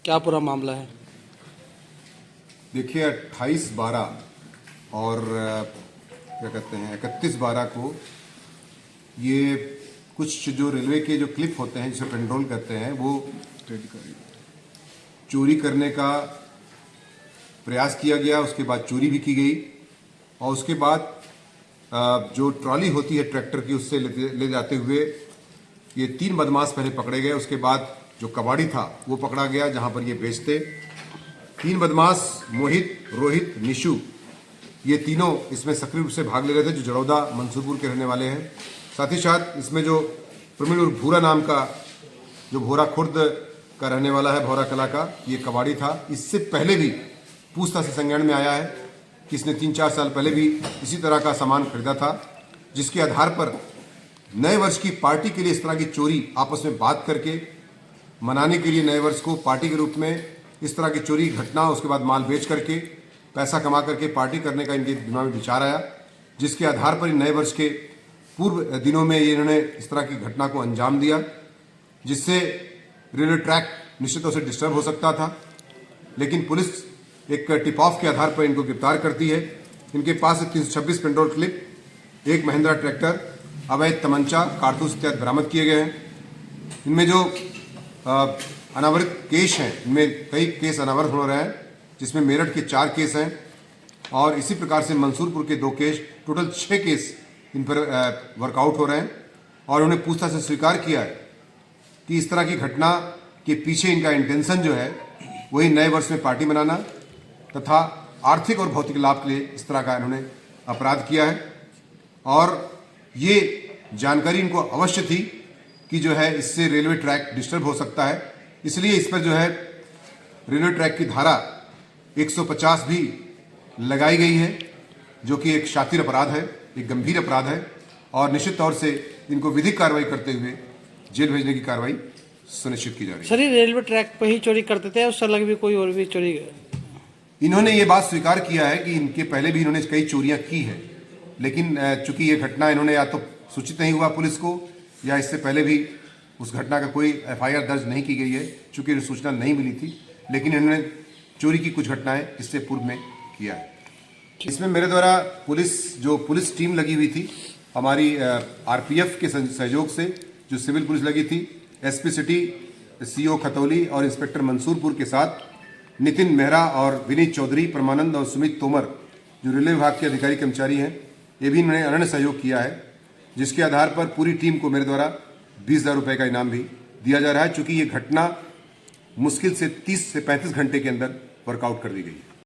क्या पूरा मामला है? देखिए 28/12 और क्या कहते हैं 31/12 को ये कुछ जो रेलवे के जो क्लिप होते हैं जिसे पेंड्रोल कहते हैं वो चोरी करने का प्रयास किया गया। उसके बाद चोरी भी की गई और उसके बाद जो ट्रॉली होती है ट्रैक्टर की उससे ले जाते हुए ये 3 बदमाश पहले पकड़े गए। उसके बाद जो कबाड़ी था वो पकड़ा गया जहां पर ये बेचते। 3 बदमाश मोहित, रोहित, निशु ये तीनों इसमें सक्रिय रूप से भाग ले रहे थे, जो जड़ौदा मंसूरपुर के रहने वाले हैं। साथ ही साथ इसमें जो प्रवीण उर्फ भूरा नाम का जो भोरा खुर्द का रहने वाला है, भौरा कला का, ये कबाड़ी था। इससे पहले भी पूछताछ से संज्ञान में आया है कि इसने 3-4 साल पहले भी इसी तरह का सामान खरीदा था, जिसके आधार पर नए वर्ष की पार्टी के लिए इस तरह की चोरी आपस में बात करके मनाने के लिए नए वर्ष को पार्टी के रूप में इस तरह की चोरी घटना, उसके बाद माल बेच करके पैसा कमा करके पार्टी करने का इनके दिमाग में विचार आया, जिसके आधार पर नए वर्ष के पूर्व दिनों में ये इन्होंने इस तरह की घटना को अंजाम दिया, जिससे रेलवे ट्रैक निश्चित तौर से डिस्टर्ब हो सकता था। लेकिन पुलिस एक टिप ऑफ के आधार पर इनको गिरफ्तार करती है। इनके पास 326 पेट्रोल क्लिप, एक महिंद्रा ट्रैक्टर, अवैध तमंचा, कारतूस इत्यादि बरामद किए गए हैं। इनमें जो अनावरित केस हैं, इनमें कई केस अनावरित हो रहे हैं, जिसमें मेरठ के 4 केस हैं और इसी प्रकार से मंसूरपुर के 2 केस, टोटल 6 केस इन पर वर्कआउट हो रहे हैं। और उन्होंने पूछताछ से स्वीकार किया है कि इस तरह की घटना के पीछे इनका इंटेंशन जो है वही नए वर्ष में पार्टी मनाना तथा आर्थिक और भौतिक लाभ के लिए इस तरह का इन्होंने अपराध किया है। और ये जानकारी इनको अवश्य थी कि जो है इससे रेलवे ट्रैक डिस्टर्ब हो सकता है, इसलिए इस पर जो है रेलवे ट्रैक की धारा 150 भी लगाई गई है, जो कि एक शातिर अपराध है, एक गंभीर अपराध है। और निश्चित तौर से इनको विधिक कार्रवाई करते हुए जेल भेजने की कार्रवाई सुनिश्चित की जा रही है। सर, ये रेलवे ट्रैक पर ही चोरी करते थे, उससे अलग भी कोई और भी चोरी? इन्होंने ये बात स्वीकार किया है कि इनके पहले भी इन्होंने कई चोरियां की है, लेकिन चूंकि ये घटना इन्होंने या तो सूचित नहीं हुआ पुलिस को या इससे पहले भी उस घटना का कोई FIR दर्ज नहीं की गई है, चूंकि इन्हें सूचना नहीं मिली थी। लेकिन इन्होंने चोरी की कुछ घटनाएं इससे पूर्व में किया है। इसमें मेरे द्वारा पुलिस टीम लगी हुई थी, हमारी RPF के सहयोग से जो सिविल पुलिस लगी थी, SP सिटी, CO खतौली और इंस्पेक्टर मंसूरपुर के साथ नितिन मेहरा और विनीत चौधरी, परमानंद और सुमित तोमर जो रेलवे विभाग के अधिकारी कर्मचारी हैं, ये भी इन्होंने अनन्य सहयोग किया है, जिसके आधार पर पूरी टीम को मेरे द्वारा 20,000 रुपये का इनाम भी दिया जा रहा है, चूंकि ये घटना मुश्किल से 30 से 35 घंटे के अंदर वर्कआउट कर दी गई है।